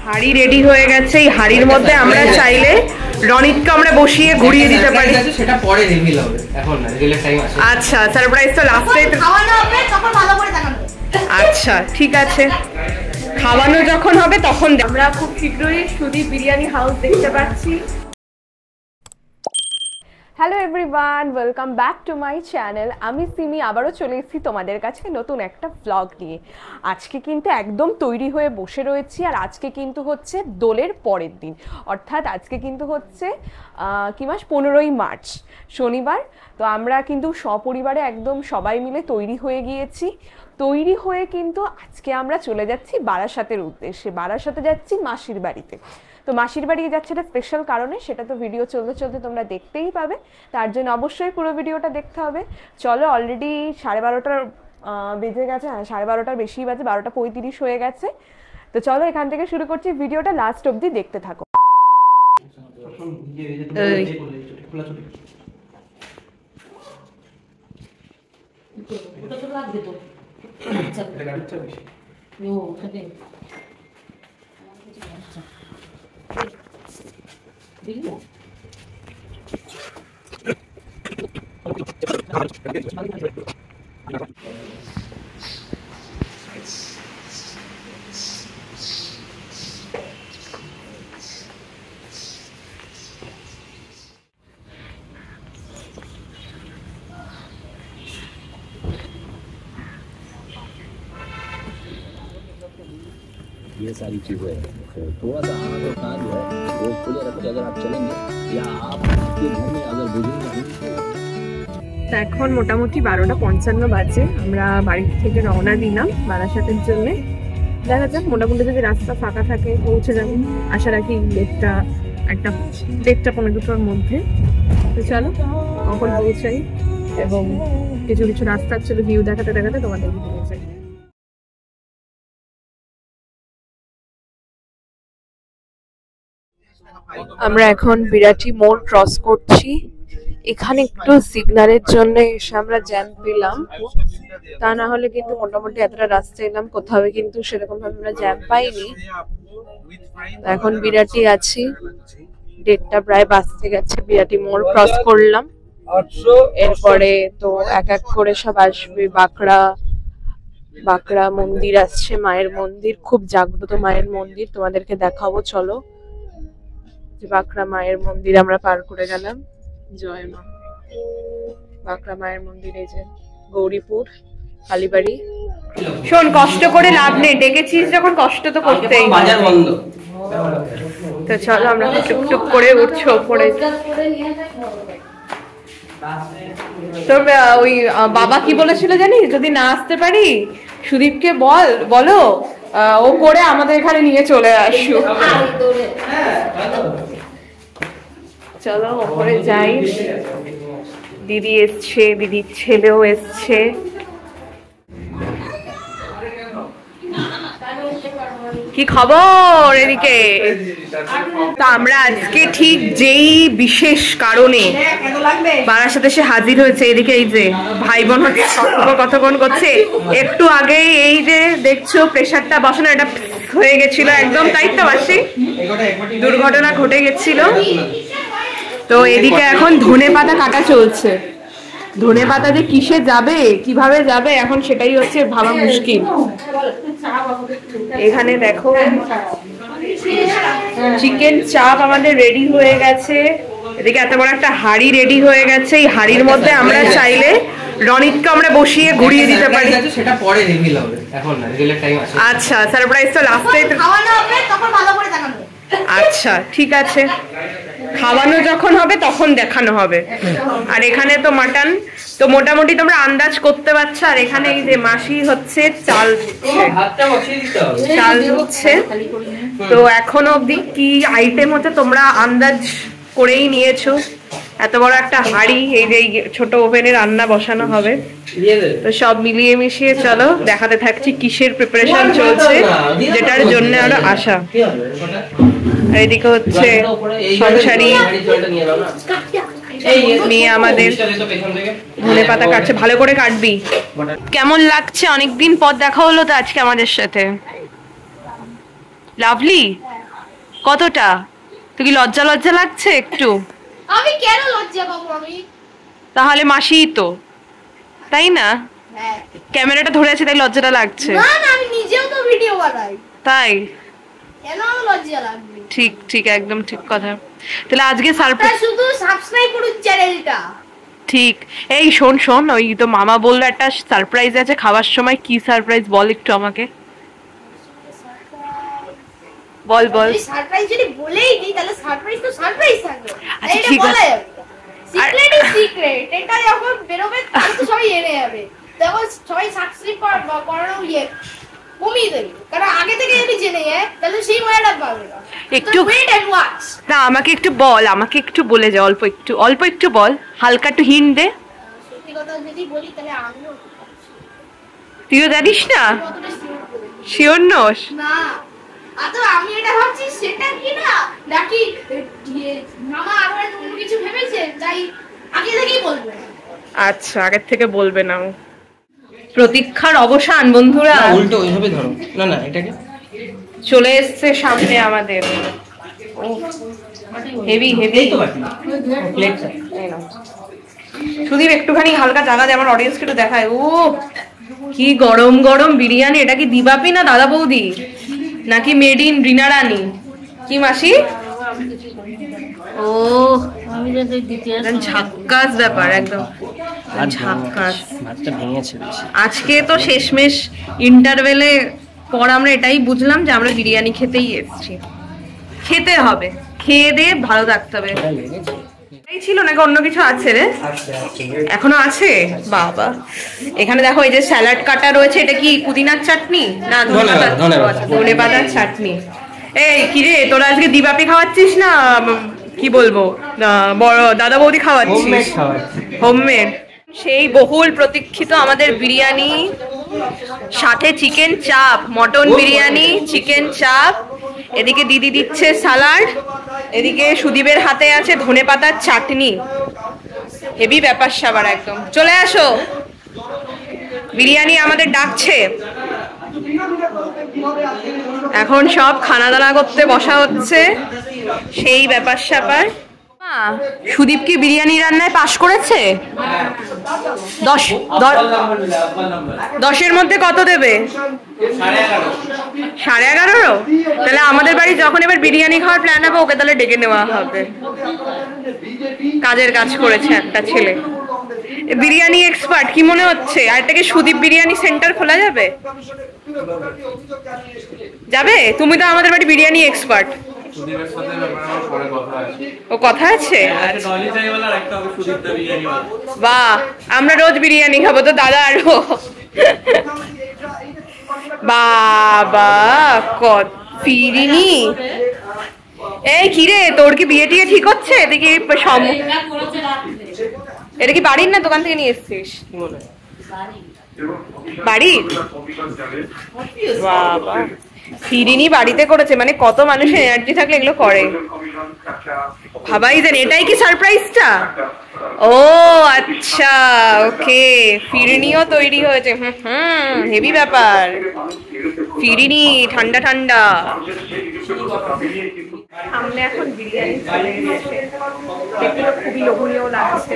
হাড়ি রেডি হয়ে গেছে। এই হাড়ির মধ্যে আমরা চাইলে রনিতকে আমরা বসিয়ে ঘুরিয়ে দিতে পারি। সেটা পরে রিভিল হবে, এখন না, রিভিলের টাইম আছে। আচ্ছা, সারপ্রাইজ তো লাস্টে খাওয়ানো হবে, তখন ভালো করে দেখানো হবে। আচ্ছা ঠিক আছে, খাওয়ানো যখন হবে তখন। আমরা খুব শীঘ্রই সুদীপ বিরিয়ানি হাউস দেখতে পাচ্ছি। Hello everyone, welcome back to my channel. আমি সিমি আবারও চলে এসেছি তোমাদের কাছে নতুন একটা ভ্লগ নিয়ে। আজকে কিন্তু একদম তৈরি হয়ে বসে রয়েছি, আর আজকে কিন্তু হচ্ছে দোলের পরের দিন, অর্থাৎ আজকে কিন্তু হচ্ছে কি মাস, 15ই মার্চ, শনিবার। তো আমরা কিন্তু সপরিবারে একদম সবাই মিলে তৈরি হয়ে গিয়েছি। তৈরি হয়ে কিন্তু আজকে আমরা চলে যাচ্ছি বারাসাতের উদ্দেশ্যে। বারাসাতে যাচ্ছি মাসির বাড়িতে। তো মাসির বাড়ি যাচ্ছে একটা স্পেশাল কারণে, সেটা তো ভিডিও চলতে চলতে তোমরা দেখতেই পাবে। তার জন্য অবশ্যই পুরো ভিডিওটা দেখতে হবে। চলো, অলরেডি 12:30 বেজে গেছে। হ্যাঁ, 12:30 বেশি বাজে, 12:35 হয়ে গেছে। তো চলো এখান থেকে শুরু করছি, ভিডিওটা লাস্ট অবধি দেখতে থাকো। ये सारी चीजें थोड़ा सा हाथ और कान जो है वो खुले रख के अगर आप चलेंगे या आप आपके घर में अगर बुजुर्ग हैं। এখন মোটামুটি 12:55 বাজে। আমরা বাড়ি থেকে রওনা দিলাম বারাসাতের জন্য। দেখা যাক, মোটামুটি যদি রাস্তা ফাঁকা থাকে পৌঁছে যাবো। আশা রাখি 1:30-1:15 মধ্যে। তো চলো কখন পৌঁছাই এবং কিছু কিছু রাস্তার চলো ভিউ দেখাতে দেখাতে তোমাদের পৌঁছাই। আমরা এখন বিরাটি মোড় ক্রস করছি। এখানে একটু সিগন্যালের জন্য এসে আমরা জ্যাম পেলাম, তা না হলে কিন্তু মোটামুটি এতটা রাস্তা এলাম, কোথাও কিন্তু সেরকম ভাবে আমরা জ্যাম পাইনি। এখন বিরাটি আছি, 1:30 প্রায় বাজতে গেছে। বিরাটি মোড় ক্রস করলাম, এরপরে তো এক এক করে সব আসবে। বাঁকড়া মন্দির আসছে, মায়ের মন্দির, খুব জাগ্রত মায়ের মন্দির, তোমাদেরকে দেখাবো। চলো, বাঁকড়া মায়ের মন্দির আমরা পার করে গেলাম। জয় মা। বাঁকড়া মায়ের মন্দির, এই যে গৌরীপুর কালীবাড়ি। শোন, কষ্ট করে লাভ নেই, ডেকেছিস যখন কষ্ট তো করতেই। বাজার বন্ধ। তো চলো, আমরা টুকটুক করে উঠছো পড়ে। তোর ওই বাবা কি বলেছিল জানিস, যদি না আসতে পারি সুদীপকে বলো ও করে আমাদের এখানে নিয়ে চলে আসো। চলো ওপরে যাই। দিদি এসছে, দিদির ছেলেও এসছে। কি খবর এদিকে? তো আমরা আজকে ঠিক যেই বিশেষ কারণে বারাসাতে এসে হাজির হয়েছে, এদিকে এই যে ভাই বোন হচ্ছে কতক্ষণ করছে। একটু আগেই এই যে দেখছো প্রেসারটা বসানো, এটা হয়ে গেছিল একদম, তাই তো বাসি দুর্ঘটনা ঘটে গেছিল। তো এদিকে এখন ধনেপাতা কাটা চলছে। ধনেপাতা যে কিসে যাবে, কিভাবে যাবে, এখন সেটাই হচ্ছে ভাবা মুশকিল। এখানে দেখো চিকেন চাপ আমাদের রেডি হয়ে গেছে। এদিকে এত বড় একটা হাড়ি রেডি হয়ে গেছে। এই হাড়ির মধ্যে আমরা চাইলে রনিতকে আমরা বসিয়ে ঘুরিয়ে দিতে পারি। সেটা পরে রিভিল হবে, এখন না, রিভিলের টাইম আছে। আচ্ছা, সারপ্রাইজ তো লাস্টে খাওয়ানো হবে, তখন ভালো করে দেখানো হবে। আচ্ছা ঠিক আছে, খাওয়ানো যখন হবে তখন দেখানো হবে। আর এখানে তো মাটন, তো মোটামুটি তোমরা আন্দাজ করতে পারছো। আর এখানে এই যে মাসি হচ্ছে চাল ধুচ্ছে। তো এখনো অবধি কি আইটেম হচ্ছে তোমরা আন্দাজ করেই নিয়েছো। এত বড় একটা হাড়ি, এই যে ছোট ওভেনে রান্না বসানো হবে। তো সব মিলিয়ে মিশিয়ে চলো দেখাতে থাকছি কিসের প্রিপারেশন চলছে, যেটার জন্য আরো আসা। আর এদিকে হচ্ছে সংসারী মেয়ে আমাদের ধনেপাতা কাটছে। ভালো করে কাটবি। কেমন লাগছে? অনেকদিন পর দেখা হলো তো আজকে আমাদের সাথে। লাভলি কতটা? তুই কি লজ্জা লজ্জা লাগছে একটু? আমি কেন লজ্জা পাবো আমি? তাহলে মাসিই তো, তাই না? হ্যাঁ। ক্যামেরাটা ধরে আছে তাই লজ্জাটা লাগছে। না না, আমি নিজেও তো ভিডিও বানাই। তাই? কেন আমার লজ্জা লাগবে? ঠিক ঠিক, একদম ঠিক কথা। তাহলে আজকে আপনারা সারপ্রাইজ। শুধু সাবস্ক্রাইব করুন চ্যানেলটা। ঠিক। এই শোন শোন, ওই তো মামা বললো একটা সারপ্রাইজ আছে খাওয়ার সময়। কি সারপ্রাইজ বল একটু আমাকে, বল বল। সারপ্রাইজ যদি বলেই দিই তাহলে সারপ্রাইজ তো সারপ্রাইজ থাকবে। আচ্ছা, এটা ঠিক বলা আছে। যাবে। Secret is secret. এটা যখন বেরোবে তখন তো সবাই জেনে যাবে। তখন সবাই সাবস্ক্রাইব করানো কমিয়ে দেবে। কারণ আগে থেকে যদি জেনে যায় তাহলে সেই মজাটা পাবে না। একটু ওয়েট এন্ড ওয়াচ। না, আমাকে একটু বল, আমাকে একটু বলে যা, অল্প একটু, অল্প একটু বল, হালকা একটু হিন্ট দে। সত্যি কথা যদি বলি তাহলে আমিও তুইও জানিস না? কতটা শিওর করি শিওর নস? না। আতো আমি এটা ভাবছি সেটা কি না নাকি মামা আরো অন্য কিছু ভেবেছে তাই আগে থেকেই বলবে। আচ্ছা, আগের থেকে বলবে না। প্রতীক্ষার অবসান বন্ধুরা, না, উল্টো ওইভাবে ধরো। না না, এটাকে চলে এসছে সামনে আমাদের। Heavy heavy. এই তো বাকি প্লেটটা। সুদীপ একটুখানি হালকা জায়গা দিয়ে আমার অডিয়েন্সকে একটু দেখায়। ও কি গরম গরম বিরিয়ানি। এটা কি দিবাপি না দাদা বৌদি নাকি মেড ইন রিনা রানী? কি মাসি? ও ঝাক্কাস ব্যাপার একদম, ঝাক্কাস। ভাতটা ভেঙেছে বেশি। আজকে তো শেষমেশ ইন্টারভেলে পর আমরা এটাই বুঝলাম যে আমরা বিরিয়ানি খেতেই এসেছি। খেতে হবে, খেয়ে দিয়ে ভালো থাকতে হবে। এই ছিল নাকি অন্য কিছু আছে রে? এখনো আছে? বাবা, এখানে দেখো এই যে স্যালাড কাটা রয়েছে। এটা কি পুদিনার চাটনি না ধনেপাতার চাটনি? এই কি রে, তোরা আজকে দিবাপি খাওয়াচ্ছিস না কি বলবো, বড় দাদা বৌদি খাওয়াচ্ছিস? হোমমেড। সেই বহুল প্রতীক্ষিত আমাদের বিরিয়ানি, সাথে চিকেন চাপ, মটন বিরিয়ানি, চিকেন চাপ। এদিকে দিদি দিচ্ছে সালাড, এদিকে সুদীপের হাতে আছে ধনেপাতার চাটনি। হেভি ব্যাপার স্যাপার একদম। চলে আসো, বিরিয়ানি আমাদের ডাকছে। এখন সব খানা দানা করতে বসা হচ্ছে, সেই ব্যাপার স্যাপার। সুদীপ কি বিরিয়ানি রান্নায় পাশ করেছে? 10-এর মধ্যে কত দেবে? 11.5। তাহলে আমাদের বাড়ি যখন এবার বিরিয়ানি খাওয়ার প্ল্যান হবে ওকে তাহলে ডেকে নেওয়া হবে। কাজের কাজ করেছে একটা ছেলে, বিরিয়ানি এক্সপার্ট। কি মনে হচ্ছে আর এটাকে সুদীপ বিরিয়ানি সেন্টার খোলা যাবে? যাবে? তুমি তো আমাদের বাড়ি বিরিয়ানি এক্সপার্ট। ও কথা আছে? বাহ, আমরা রোজ বিরিয়ানি খাবো তো দাদা আরো। বাবা কত ফিরিনি। এই কিরে, তোর কি বিয়ে টিয়ে ঠিক হচ্ছে? দেখি এটা কি বাড়ির না দোকান থেকে নিয়ে এসছিস? বাড়ির? বাবা, ফিরিনি বাড়িতে করেছে মানে কত মানুষের এনার্জি থাকলে এগুলো করে ভাবাই জানি। এটাই কি সারপ্রাইজটা? ও আচ্ছা, ওকে। ফিরনিও তৈরি হয়েছে। হেভি ব্যাপার। ফিরিনি ঠান্ডা ঠান্ডা। সামনে এখন বিরিয়ানি চলে এসেছে, দেখতে খুবই লোভনীয় লাগছে।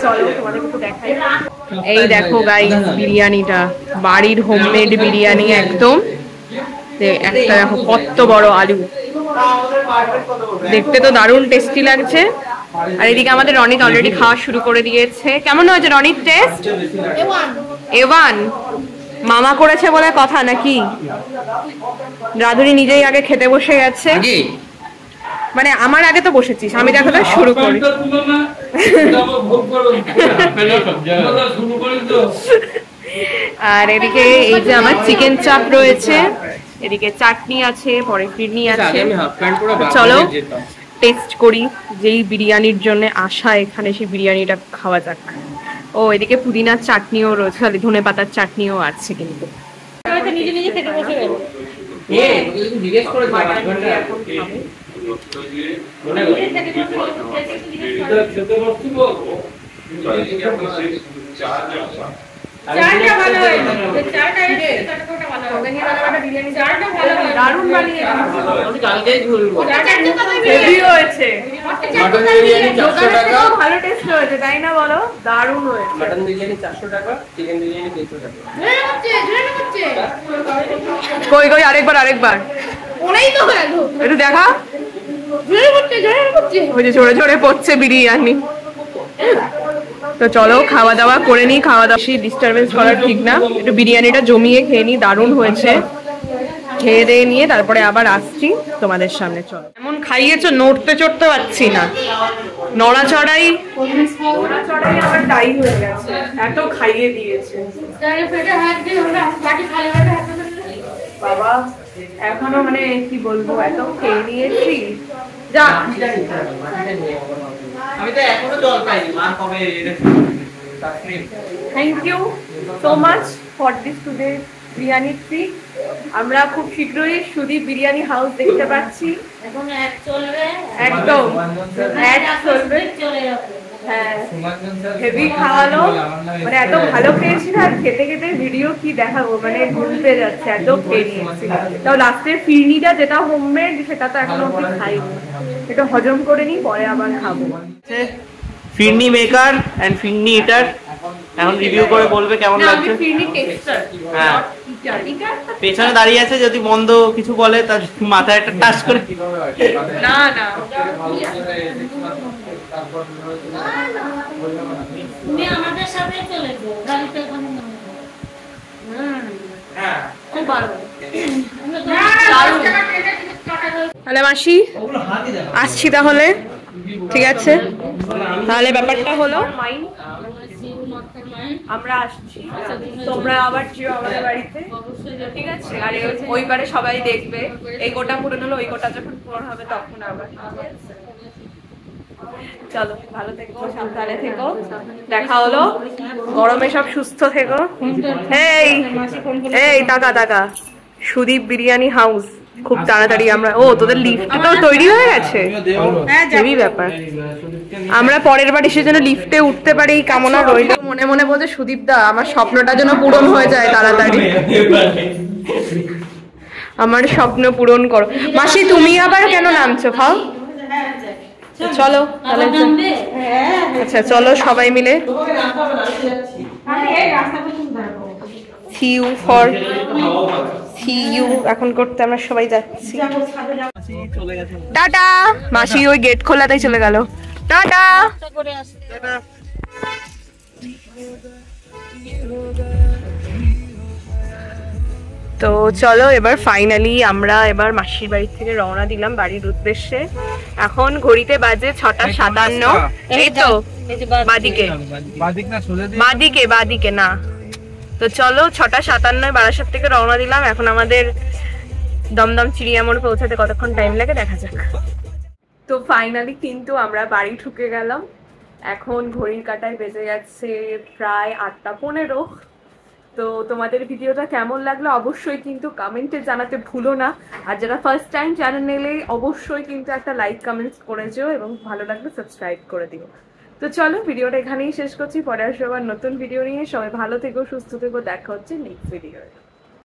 চলো তোমাদের একটু দেখাই। এই দেখো গাইস, বিরিয়ানিটা বাড়ির হোমমেড বিরিয়ানি একদম। একটা দেখো কত বড় আলু, দেখতে তো দারুণ টেস্টি লাগছে। আর এদিকে আমাদের রনিত অলরেডি খাওয়া শুরু করে দিয়েছে। কেমন হয়েছে রনিত টেস্ট? A1 মামা করেছে বলে কথা নাকি? রাধুনি নিজেই আগে খেতে বসে গেছে। মানে আমার আগে তো বসেছিস, আমি দেখো তো শুরু করি। আর এদিকে এই যে আমার চিকেন চাপ রয়েছে, এদিকে চাটনি আছে, পরে ফিরনি আছে। চলো টেস্ট করি, যেই বিরিয়ানির জন্য আসা এখানে সেই বিরিয়ানিটা খাওয়া যাক। ও এদিকে পুদিনার চাটনিও রয়েছে, ধনে পাতার চাটনিও আছে। কিন্তু নিজে নিজে খেতে বসে গেল। চারটা ভালো হয়, চারটা ভালো হয়, দারুণ বানিয়ে কালকেই ঝুলবো। হেভি হয়েছে, মাটন বিরিয়ানি 400 দোকানের টাকা, থেকেও ভালো টেস্ট হয়েছে তাই না বলো? দারুণ হয়েছে। মাটন বিরিয়ানি 400 টাকা, চিকেন বিরিয়ানি 300 টাকা। কই কই আরেকবার ওরাই তো গেল একটু দেখা, ঝরে পড়ছে ওই যে ঝরে ঝরে পড়ছে বিরিয়ানি। তো চলো খাওয়া দাওয়া করে নি, খাওয়া দাওয়া বেশি ডিস্টারবেন্স করা ঠিক না, একটু বিরিয়ানিটা জমিয়ে খেয়ে নি, দারুণ হয়েছে। খেয়ে দিয়ে নিয়ে তারপরে আবার আসছি তোমাদের সামনে। চলো, এমন খাইয়েছো নড়তে চড়তে পারছি না, নড়াচড়াই আমার টাইম হয়ে গেছে, এত খাইয়ে দিয়েছে বাবা। এখনো মানে কি বলবো, এত খেয়ে নিয়েছি। যা, আমি তো এখনো জল পাইনি, মা কবে thank you so much for this today biryani treat. আমরা খুব শীঘ্রই সুদীপ বিরিয়ানি হাউস দেখতে পাচ্ছি। এখন এক চলবে একদম অ্যাড চলবে। হ্যাঁ, হেভি খাওয়ালো, মানে এত ভালো খেয়েছি না, আর খেতে খেতে ভিডিও কি দেখাবো, মানে ভুলতে যাচ্ছে, এত খেয়ে নিয়েছি। তাও লাস্টের ফিরনিটা যেটা হোমমেড সেটা তো এখনো অব্দি খাইনি, এটা হজম করে নি, পরে আবার খাবো। ফিরনি মেকার এন্ড ফিরনি ইটার এখন রিভিউ করে বলবে কেমন না, আমি লাগছে। ফিরনি টেস্টার। হ্যাঁ, পেছনে দাঁড়িয়ে আছে, যদি মন্দ কিছু বলে তার মাথায় একটা টাচ করে। না না, তুমি আমাদের সাথে চলে যাও গাড়িতে ওখানে নামো। খুব ভালো তাহলে মাসি আসছি তাহলে, ঠিক আছে? তাহলে ব্যাপারটা হলো আমরা আসছি, তোমরা আবার যেও আমাদের বাড়িতে, ঠিক আছে? আর ওই পারে সবাই দেখবে, এই গোটা পূরণ হলো, ওই গোটা যখন পূরণ হবে তখন আবার। চলো, ভালো থেকো, সাবধানে থেকো, দেখা হলো। গরমে সব সুস্থ থেকো। এই এই টাকা সুদীপ বিরিয়ানি হাউস খুব তাড়াতাড়ি আমরা, ও তোদের লিফট তো তৈরি হয়ে গেছে, হেভি ব্যাপার। আমরা পরের বার এসে যেন লিফটে উঠতে পারি এই কামনা রইল। মনে মনে বলছে সুদীপ দা আমার স্বপ্নটা যেন পূরণ হয়ে যায় তাড়াতাড়ি, আমার স্বপ্ন পূরণ করো। মাসি তুমি আবার কেন নামছো? খাও, চলো তাহলে। আচ্ছা চলো সবাই মিলে, see you এখন করতে আমরা সবাই যাচ্ছি। টাটা। মাসি ওই গেট খোলাতেই চলে গেল, টাটা। তো চলো এবার ফাইনালি আমরা এবার মাসির বাড়ি থেকে রওনা দিলাম বাড়ির উদ্দেশ্যে। এখন ঘড়িতে বাজে 6:57। এই তো বাদিকে বাদিকে না, তো চলো 6:57 বারাসাত থেকে রওনা দিলাম। এখন আমাদের দমদম চিড়িয়া মোড় পৌঁছাতে কতক্ষণ টাইম লাগে দেখা যাক। তো ফাইনালি কিন্তু আমরা বাড়ি ঢুকে গেলাম। এখন ঘড়ির কাঁটায় বেজে গেছে প্রায় 8:15। তো তোমাদের ভিডিওটা কেমন লাগলো অবশ্যই কিন্তু কমেন্টে জানাতে ভুলো না। আর যারা ফার্স্ট টাইম চ্যানেলে অবশ্যই কিন্তু একটা লাইক কমেন্টস করে যেও এবং ভালো লাগলে সাবস্ক্রাইব করে দিও। তো চলো ভিডিওটা এখানেই শেষ করছি, পরে আসবো আবার নতুন ভিডিও নিয়ে। সবাই ভালো থেকো, সুস্থ থেকো, দেখা হচ্ছে নেক্সট ভিডিওতে।